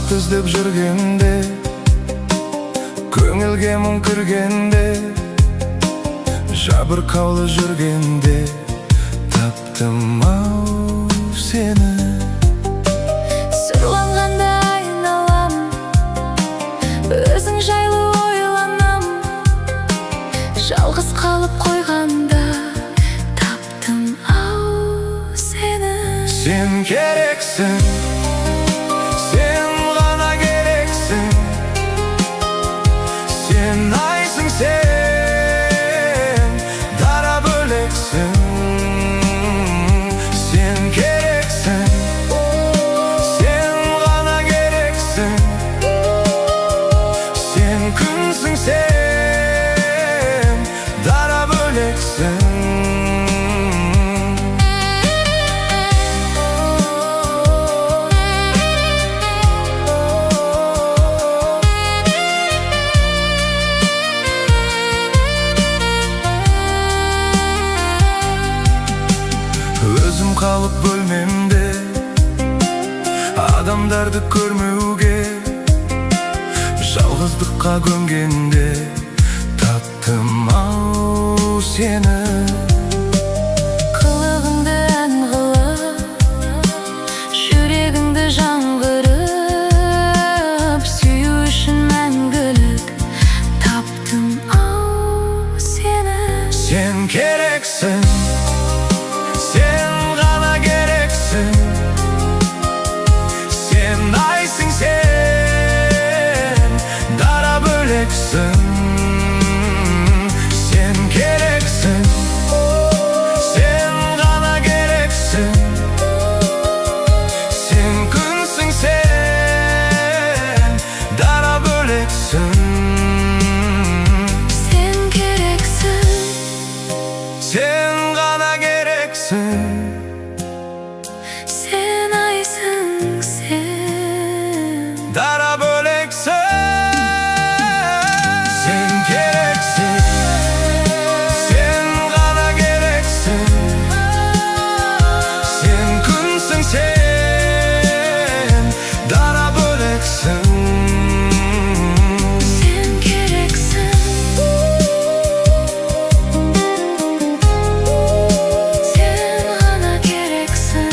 бақыт іздеп жүргенде, көңілге мұң кіргенде, жабырқаулы жүргенде таптым ау сені. Сұрланғанда айналам, өзің жайлы ойланам, жалғыз қалып қойғанда таптым ау сені. Сен керексің, сен ғана керексің, сен айсың, сен дара бөлексің. Сен керексің, сен ғана керексің, сен күнсің, сен дара бөлексің. Өзім қалып бөлмемде, адамдарды көрмеуге, жалғыздыққа көмгенде таптым ау сені. Қылығыңды ән қылып, жүрегіңді жаңғырып, сүю үшін мәңгілік таптым ау сені. Сен керексің, сен ғана керексің, сен айсың, сен дара бөлексің. Сен керексің, сен ғана керексің, сен күнсің, сен дара бөлексің. Сен керексің, Сен ғана керексің, сен айсың, сен дара бөлексің. Сен керексің, сен ғана керексің, сен күнсің, сен дара бөлексің. Сен керексің, сен ғана керексің,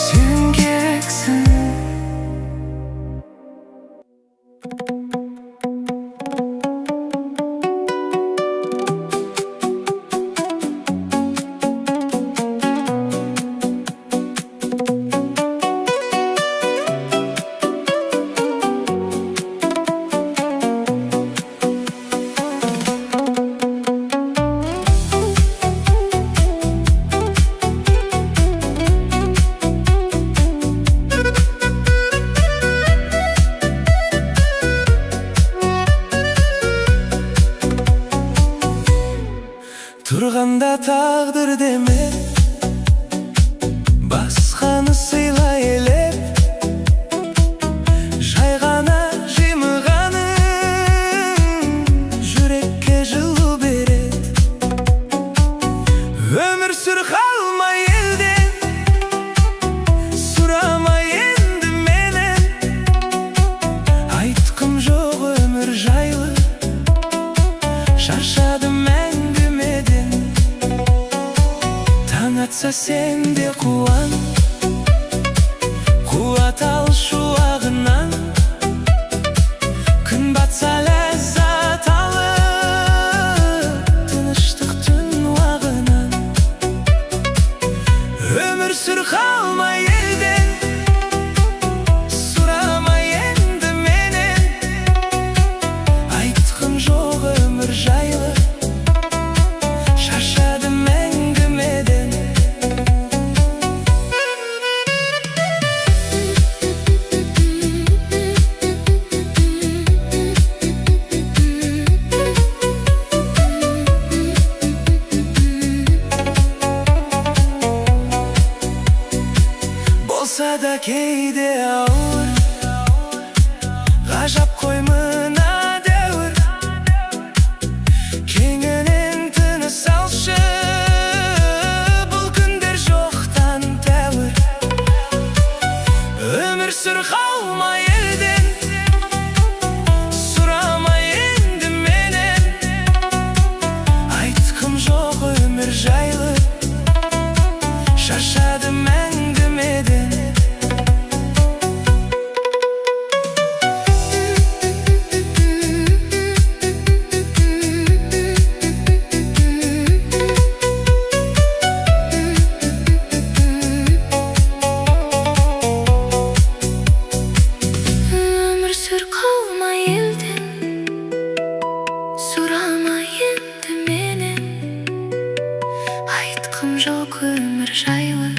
Сен керексің. Тұрғанда тағдыр деме, басқаны сыйла елеп, жай ғана жимығаның жүрекке жылу береді. Өмір сүр қалма елден, сұрама енді менен, айтқым жоқ өмір жайлы, шаршадым әңгімеден. Таң атса сен де қуан, қуат ал шуағынан, күн батса ләззат алып, тыныштық түн уағынан. Өмір сүр қалма елден, сұрама енді менен, айтқым жоқ өмір жайлы, шаршадым әңгімеден. Болса да кейде ауыр, ғажап қой мына дәуір. Кеңінен тыныс алшы, бұл күндер жоқтан тәуір. Өмір сүр сүр қалма елден, сұрама енді менен. Айтқым жоқ өмір жайлы, шаршадым әңгімеден. Өмір сүр қалма елден, сұрама енді менен. Айтқым жоқ өмір жайлы,